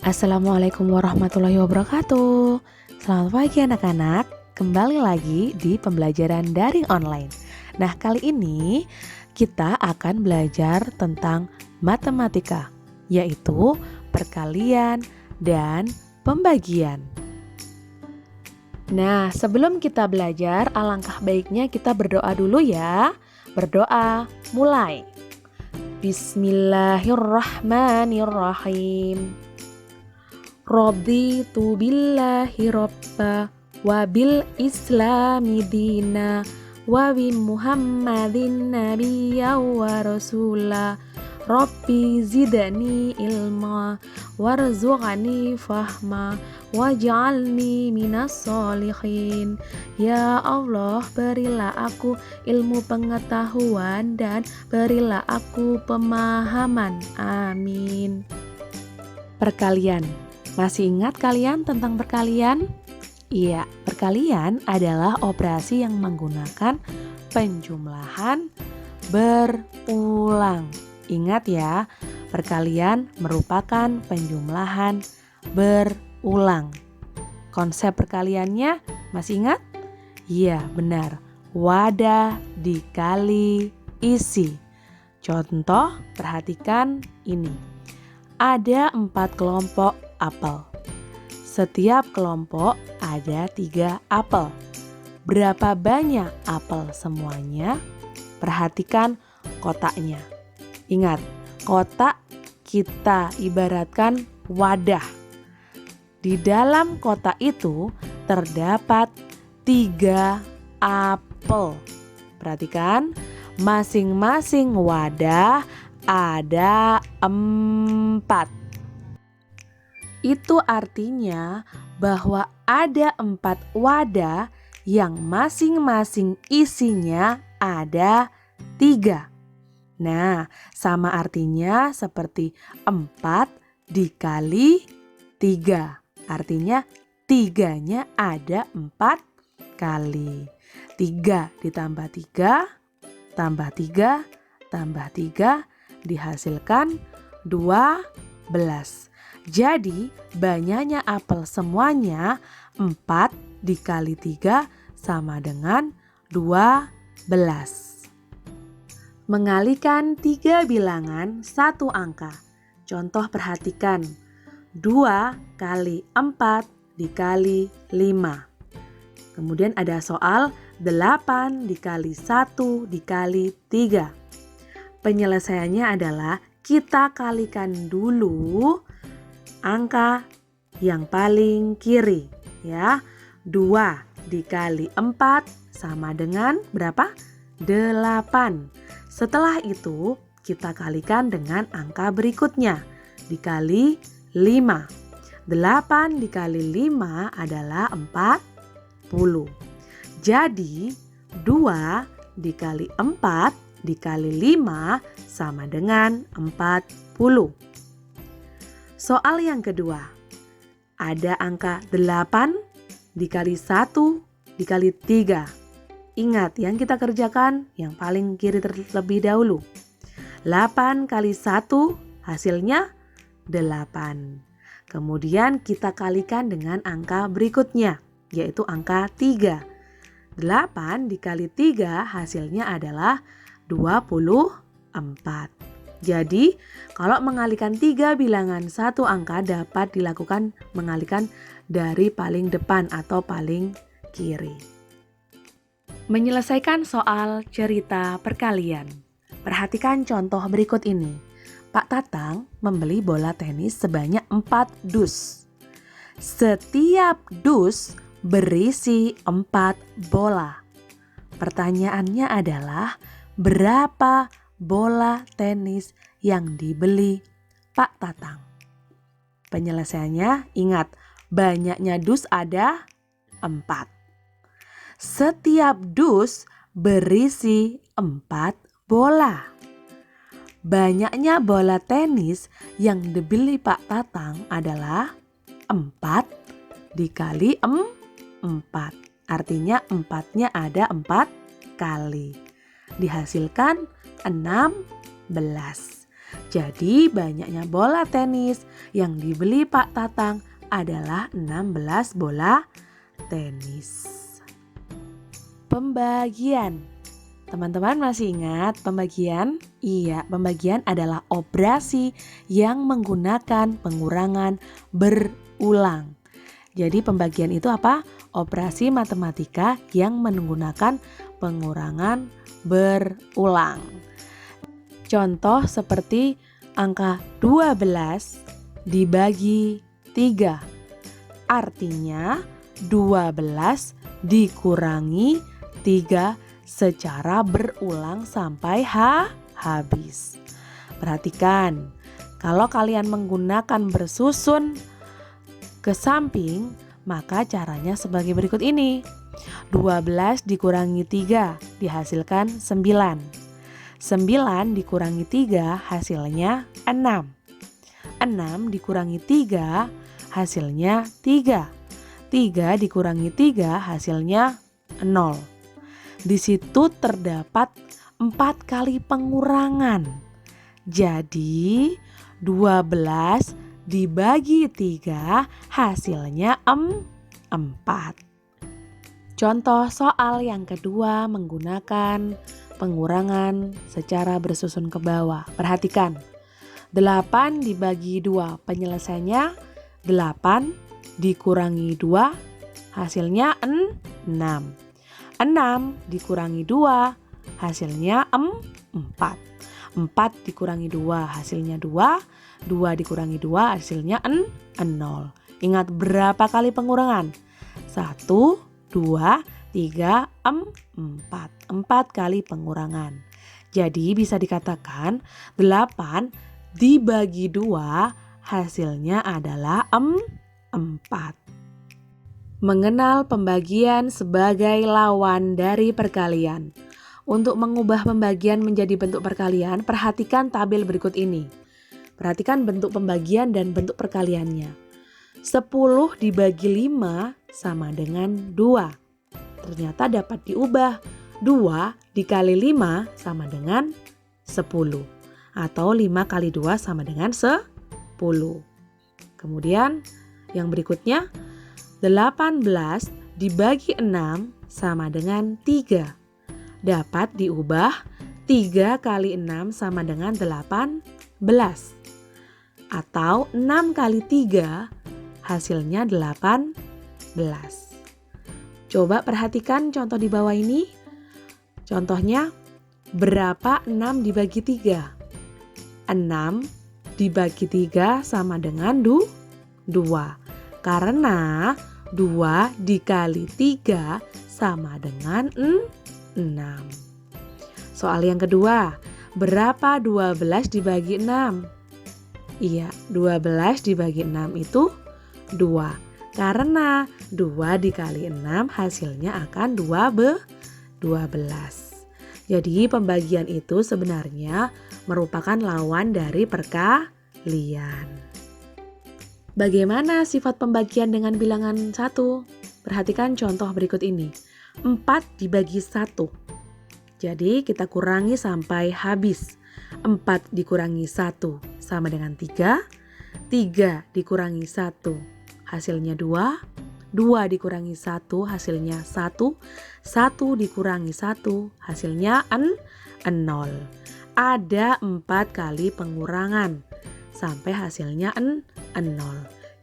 Assalamualaikum warahmatullahi wabarakatuh. Selamat pagi anak-anak. Kembali lagi di pembelajaran daring online. Nah, kali ini kita akan belajar tentang matematika, yaitu perkalian dan pembagian. Nah, sebelum kita belajar, alangkah baiknya kita berdoa dulu ya. Berdoa, mulai. Bismillahirrahmanirrahim. Raditu billahi robba wa bil islami dina wa bi muhammadin nabiyya wa rasula rabbi zidani ilma warzuqani fahma waj'alni minas solihin. Ya Allah, berilah aku ilmu pengetahuan dan berilah aku pemahaman. Amin. Perkalian. Masih ingat kalian tentang perkalian? Iya, perkalian adalah operasi yang menggunakan penjumlahan berulang. Ingat ya, perkalian merupakan penjumlahan berulang. Konsep perkaliannya masih ingat? Iya, benar. Wadah dikali isi. Contoh, perhatikan ini. Ada 4 kelompok apel. Setiap kelompok ada 3 apel. Berapa banyak apel semuanya? Perhatikan kotaknya. Ingat, kotak kita ibaratkan wadah. Di dalam kotak itu terdapat 3 apel. Perhatikan, masing-masing wadah ada 4. Itu artinya bahwa ada 4 wadah yang masing-masing isinya ada 3. Nah, sama artinya seperti 4 dikali 3. Artinya 3-nya ada 4 kali. 3 ditambah 3, tambah 3, tambah 3, dihasilkan 12. Jadi banyaknya apel semuanya 4 dikali 3 sama dengan 12. Mengalikan 3 bilangan 1 angka. Contoh perhatikan, 2 kali 4 dikali 5. Kemudian ada soal 8 dikali 1 dikali 3. Penyelesaiannya adalah kita kalikan dulu angka yang paling kiri ya. 2 dikali 4 sama dengan berapa? 8. Setelah itu kita kalikan dengan angka berikutnya dikali 5. 8 dikali 5 adalah 40. Jadi 2 dikali 4 dikali 5 sama dengan 40. Soal yang kedua, ada angka 8 dikali 1 dikali 3. Ingat, yang kita kerjakan yang paling kiri terlebih dahulu. 8 kali 1 hasilnya 8. Kemudian kita kalikan dengan angka berikutnya, yaitu angka 3. 8 dikali 3 hasilnya adalah 24. Jadi, kalau mengalikan 3 bilangan 1 angka dapat dilakukan mengalikan dari paling depan atau paling kiri. Menyelesaikan soal cerita perkalian. Perhatikan contoh berikut ini. Pak Tatang membeli bola tenis sebanyak 4 dus. Setiap dus berisi 4 bola. Pertanyaannya adalah berapa bola tenis yang dibeli Pak Tatang? Penyelesaiannya, ingat, banyaknya dus ada 4. Setiap dus berisi 4 bola. Banyaknya bola tenis yang dibeli Pak Tatang adalah 4 dikali 4. Artinya 4-nya ada 4 kali. Dihasilkan 16. Jadi banyaknya bola tenis yang dibeli Pak Tatang adalah 16 bola tenis. Pembagian. Teman-teman masih ingat pembagian? Iya, pembagian adalah operasi yang menggunakan pengurangan berulang. Jadi pembagian itu apa? Operasi matematika yang menggunakan pengurangan berulang. Contoh seperti angka 12 dibagi 3. Artinya 12 dikurangi 3 secara berulang sampai habis. Perhatikan, kalau kalian menggunakan bersusun ke samping, maka caranya sebagai berikut ini. 12 dikurangi 3 dihasilkan 9. 9 dikurangi 3 hasilnya 6. 6 dikurangi 3 hasilnya 3. 3 dikurangi 3 hasilnya 0. Di situ terdapat 4 kali pengurangan. Jadi 12 dibagi 3 hasilnya 4. Contoh soal yang kedua menggunakan pengurangan secara bersusun ke bawah. Perhatikan, 8 dibagi 2, penyelesaiannya 8 dikurangi 2, hasilnya 6. 6 dikurangi 2, hasilnya 4. 4 dikurangi 2, hasilnya 2. 2 dikurangi 2, hasilnya 0. Ingat berapa kali pengurangan? 1, 2, 3, 4. 4 kali pengurangan. Jadi bisa dikatakan 8 dibagi 2 hasilnya adalah 4. Mengenal pembagian sebagai lawan dari perkalian. Untuk mengubah pembagian menjadi bentuk perkalian, perhatikan tabel berikut ini. Perhatikan bentuk pembagian dan bentuk perkaliannya. 10 dibagi 5 sama dengan 2. Ternyata dapat diubah. 2 dikali 5 sama dengan 10. Atau 5 kali 2 sama dengan 10. Kemudian yang berikutnya 18 dibagi 6 sama dengan 3. Dapat diubah 3 kali 6 sama dengan 18. Atau 6 kali 3 hasilnya 18. Coba perhatikan contoh di bawah ini. Contohnya, berapa 6 dibagi 3? 6 dibagi 3 sama dengan 2. Karena 2 dikali 3 sama dengan 6. Soal yang kedua, berapa 12 dibagi 6? Iya, 12 dibagi 6 itu 2. Karena 2 dikali 6 hasilnya akan 12. Jadi pembagian itu sebenarnya merupakan lawan dari perkalian. Bagaimana sifat pembagian dengan bilangan 1? Perhatikan contoh berikut ini. 4 dibagi 1. Jadi kita kurangi sampai habis. 4 dikurangi 1 sama dengan 3. 3 dikurangi 1 hasilnya 2. 2 dikurangi 1 hasilnya 1. 1 dikurangi 1 hasilnya 0. Ada 4 kali pengurangan sampai hasilnya 0.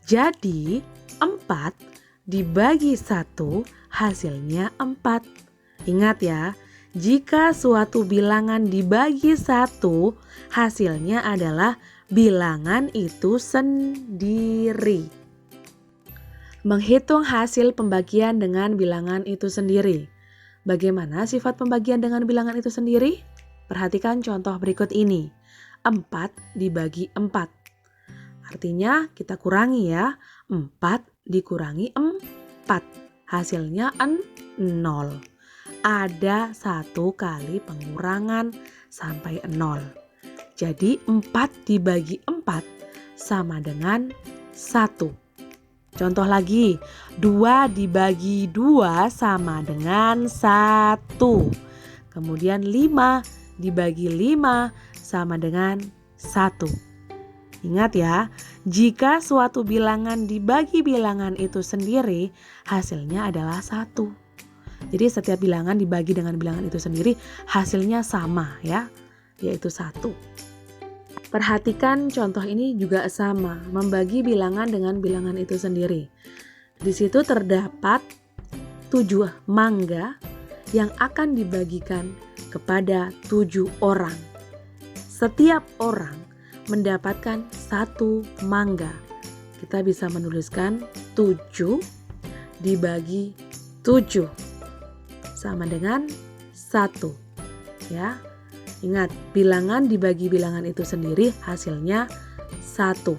Jadi 4 dibagi 1 hasilnya 4. Ingat ya, jika suatu bilangan dibagi 1 hasilnya adalah bilangan itu sendiri. Menghitung hasil pembagian dengan bilangan itu sendiri. Bagaimana sifat pembagian dengan bilangan itu sendiri? Perhatikan contoh berikut ini. 4 dibagi 4. Artinya kita kurangi ya. 4 dikurangi 4. Hasilnya 0. Ada 1 kali pengurangan sampai 0. Jadi 4 dibagi 4 sama dengan 1. Contoh lagi, 2 dibagi 2 sama dengan 1. Kemudian 5 dibagi 5 sama dengan 1. Ingat ya, jika suatu bilangan dibagi bilangan itu sendiri, hasilnya adalah 1. Jadi setiap bilangan dibagi dengan bilangan itu sendiri, hasilnya sama ya, yaitu 1. Perhatikan contoh ini juga sama, membagi bilangan dengan bilangan itu sendiri. Di situ terdapat 7 mangga yang akan dibagikan kepada 7 orang. Setiap orang mendapatkan 1 mangga. Kita bisa menuliskan 7 dibagi 7 sama dengan 1. Ya. Ingat, bilangan dibagi bilangan itu sendiri hasilnya 1.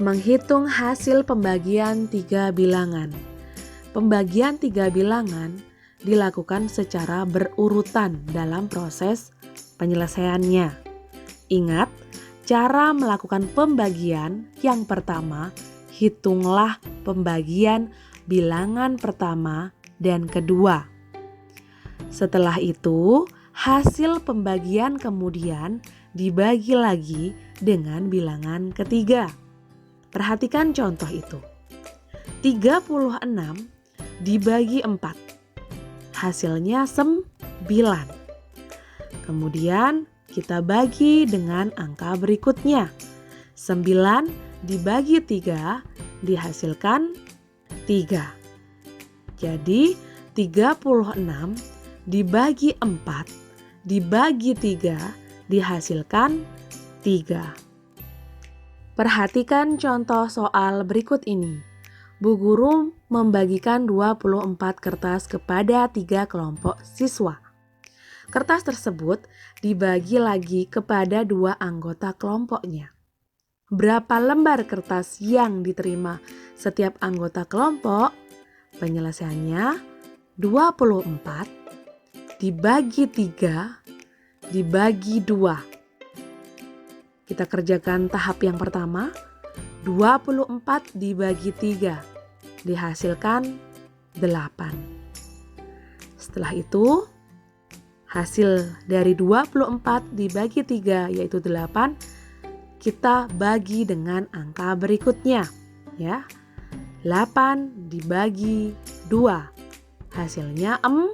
Menghitung hasil pembagian 3 bilangan. Pembagian 3 bilangan dilakukan secara berurutan dalam proses penyelesaiannya. Ingat, cara melakukan pembagian yang pertama, hitunglah pembagian bilangan pertama dan kedua. Setelah itu, hasil pembagian kemudian dibagi lagi dengan bilangan ketiga. Perhatikan contoh itu. 36 dibagi 4. Hasilnya 9. Kemudian kita bagi dengan angka berikutnya. 9 dibagi 3 dihasilkan 3. Jadi 36 dibagi 4 dibagi 3 dihasilkan 3. Perhatikan contoh soal berikut ini. Bu guru membagikan 24 kertas kepada 3 kelompok siswa. Kertas tersebut dibagi lagi kepada 2 anggota kelompoknya. Berapa lembar kertas yang diterima setiap anggota kelompok? Penyelesaiannya 24 dibagi 3 dibagi 2. Kita kerjakan tahap yang pertama. 24 dibagi 3 dihasilkan 8. Setelah itu, hasil dari 24 dibagi 3 yaitu 8, kita bagi dengan angka berikutnya ya. 8 dibagi 2, hasilnya 4.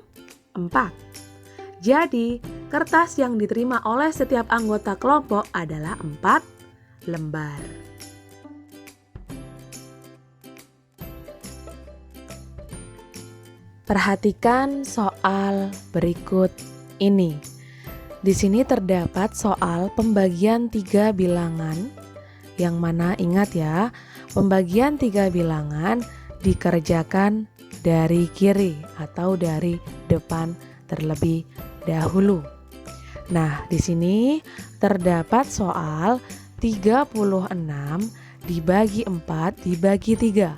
Jadi, kertas yang diterima oleh setiap anggota kelompok adalah 4 lembar. Perhatikan soal berikut ini. Di sini terdapat soal pembagian 3 bilangan, yang mana ingat ya, pembagian 3 bilangan dikerjakan dari kiri atau dari depan terlebih dahulu. Nah, di sini terdapat soal 36 dibagi 4 dibagi 3.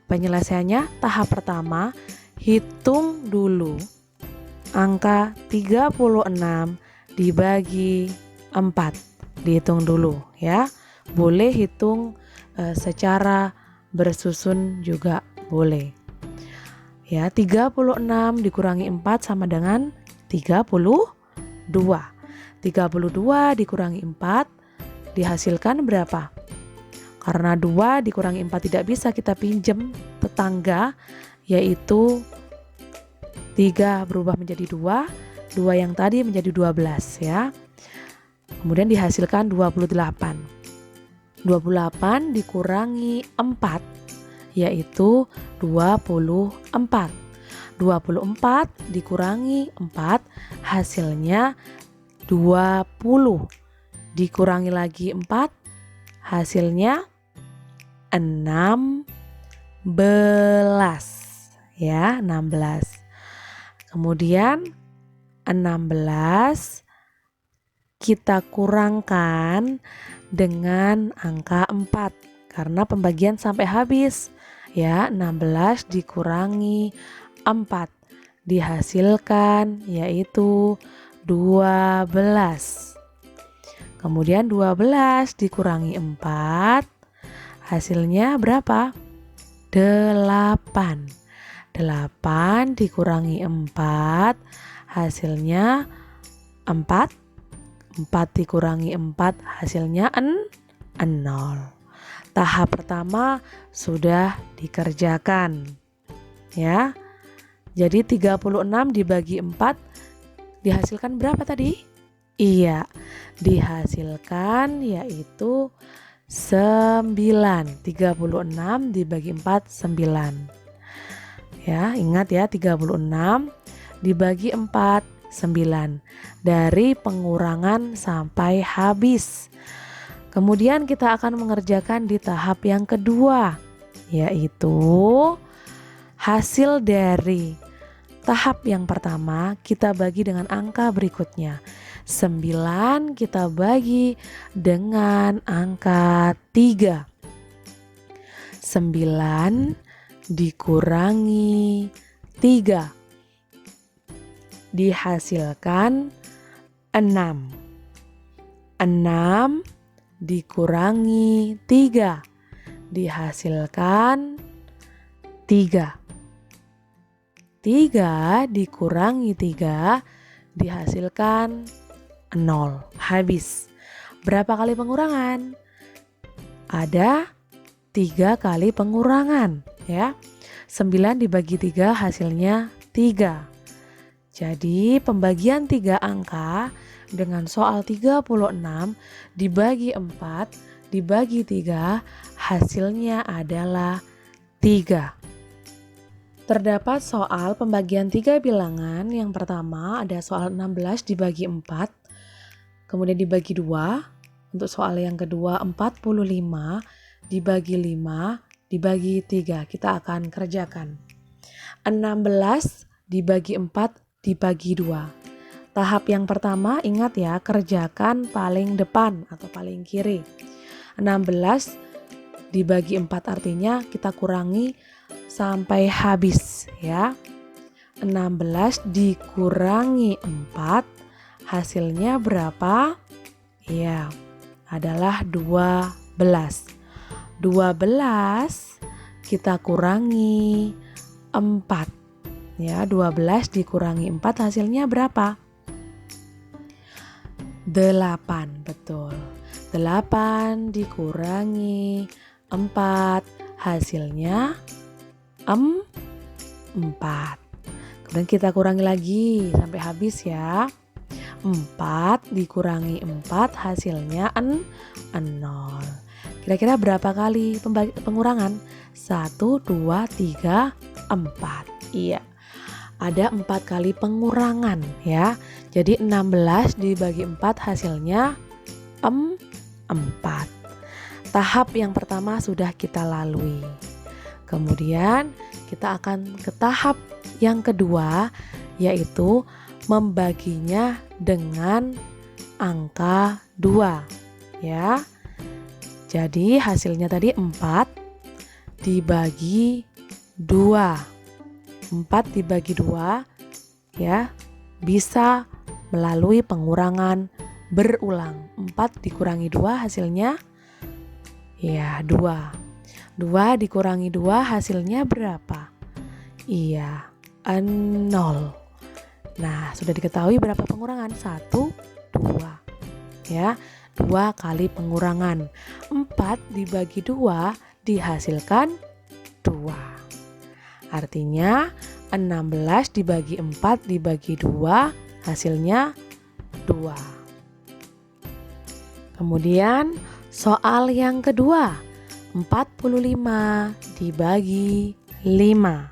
Penyelesaiannya tahap pertama, hitung dulu angka 36 dibagi 4. Dihitung dulu ya. Boleh hitung secara bersusun juga boleh. Ya, 36 dikurangi 4 sama dengan 32. 32 dikurangi 4 dihasilkan berapa? Karena 2 dikurangi 4 tidak bisa kita pinjam tetangga, yaitu 3 berubah menjadi 2, 2 yang tadi menjadi 12 ya. Kemudian dihasilkan 28. 28 dikurangi 4 yaitu 24. 24 dikurangi 4 hasilnya 20. Dikurangi lagi 4 hasilnya 16 ya, 16. Kemudian 16 kita kurangkan dengan angka 4 karena pembagian sampai habis. Ya, 16 dikurangi 4 dihasilkan yaitu 12. Kemudian 12 dikurangi 4 hasilnya berapa? 8. 8 dikurangi 4 hasilnya 14. 4 dikurangi 4 hasilnya 0. Tahap pertama sudah dikerjakan. Ya. Jadi 36 dibagi 4 dihasilkan berapa tadi? Iya, dihasilkan yaitu 9. 36 dibagi 4 9. Ya, ingat ya, 36 dibagi 4 9. Dari pengurangan sampai habis. Kemudian kita akan mengerjakan di tahap yang kedua, yaitu hasil dari tahap yang pertama kita bagi dengan angka berikutnya. 9 kita bagi dengan angka 3. 9 dikurangi 3 dihasilkan 6. 6 dikurangi 3 dihasilkan 3. 3 dikurangi 3 dihasilkan 0. Habis. Berapa kali pengurangan? Ada 3 kali pengurangan, ya. 9 dibagi 3 hasilnya 3. Jadi pembagian 3 angka dengan soal 36 dibagi 4 dibagi 3 hasilnya adalah 3. Terdapat soal pembagian 3 bilangan. Yang pertama ada soal 16 dibagi 4, kemudian dibagi 2. Untuk soal yang kedua 45 dibagi 5 dibagi 3. Kita akan kerjakan. 16 dibagi 4 dibagi 2. Tahap yang pertama ingat ya, kerjakan paling depan atau paling kiri. 16 dibagi 4 artinya kita kurangi sampai habis ya. 16 dikurangi 4 hasilnya berapa? Ya, adalah 12. 12 kita kurangi 4. Ya, 12 dikurangi 4 hasilnya berapa? 8, betul. 8 dikurangi 4 hasilnya 4. Kemudian kita kurangi lagi sampai habis ya. 4 dikurangi 4 hasilnya 0. Kira-kira berapa kali pengurangan? 1, 2, 3, 4. Iya. Ada 4 kali pengurangan ya. Jadi 16 dibagi 4 hasilnya 4. Tahap yang pertama sudah kita lalui. Kemudian kita akan ke tahap yang kedua, yaitu membaginya dengan angka 2 ya. Jadi hasilnya tadi 4 dibagi 2. 4 dibagi 2 ya, bisa melalui pengurangan berulang. 4 dikurangi 2 hasilnya ya 2. 2 dikurangi 2 hasilnya berapa? Iya, 0. Nah, sudah diketahui berapa pengurangan? 1, 2 ya, 2 kali pengurangan. 4 dibagi 2 dihasilkan 2. Artinya 16 dibagi 4 dibagi 2 hasilnya 2. Kemudian soal yang kedua, 45 dibagi 5.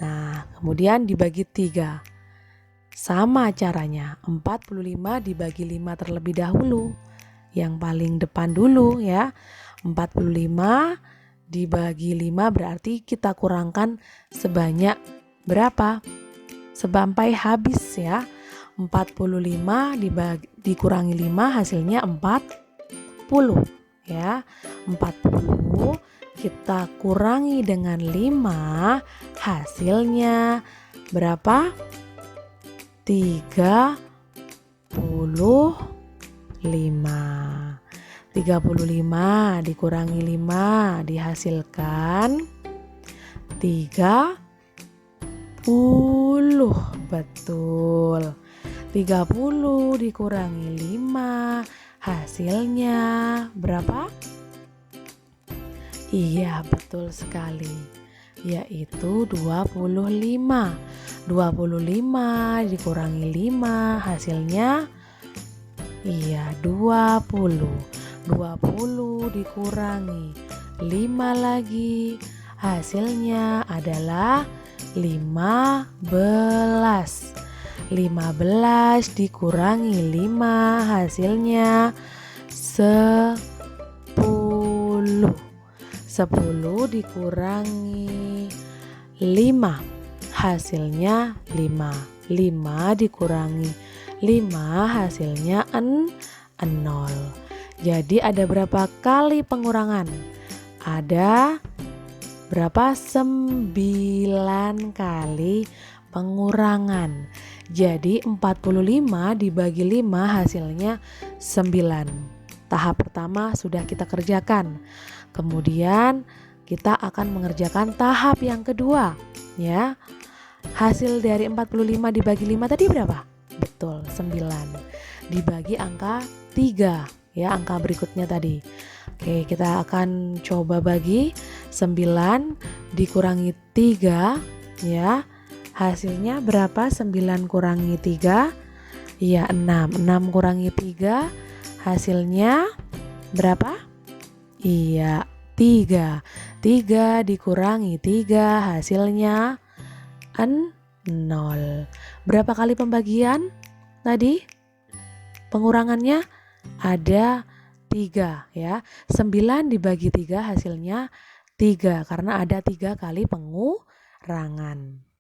Nah, kemudian dibagi 3. Sama caranya, 45 dibagi 5 terlebih dahulu. Yang paling depan dulu ya. 45 dibagi 5 berarti kita kurangkan sebanyak berapa? Sampai habis ya. 45 dikurangi 5 hasilnya 40 ya. 40 kita kurangi dengan 5 hasilnya berapa? 35. 35 dikurangi 5 dihasilkan 30. Betul. 30 dikurangi 5 hasilnya berapa? Iya, betul sekali. Yaitu 25. 25 dikurangi 5 hasilnya iya 20. 20 dikurangi 5 lagi hasilnya adalah 15. 15 dikurangi 5 hasilnya 10. 10 dikurangi 5 hasilnya 5. 5 dikurangi 5 hasilnya 0. Jadi ada berapa kali pengurangan? Ada berapa? 9 kali pengurangan. Jadi 45 dibagi 5 hasilnya 9. Tahap pertama sudah kita kerjakan. Kemudian kita akan mengerjakan tahap yang kedua, ya. Hasil dari 45 dibagi 5 tadi berapa? Betul, 9. Dibagi angka 3, ya, angka berikutnya tadi. Oke, kita akan coba bagi 9 dikurangi 3, ya. Hasilnya berapa? 9 kurangi 3, iya 6. 6 kurangi 3 hasilnya berapa? Iya 3. 3 dikurangi 3 hasilnya 0. Berapa kali pembagian tadi? Pengurangannya ada 3, ya. 9 dibagi 3 hasilnya 3 karena ada 3 kali pengurangan.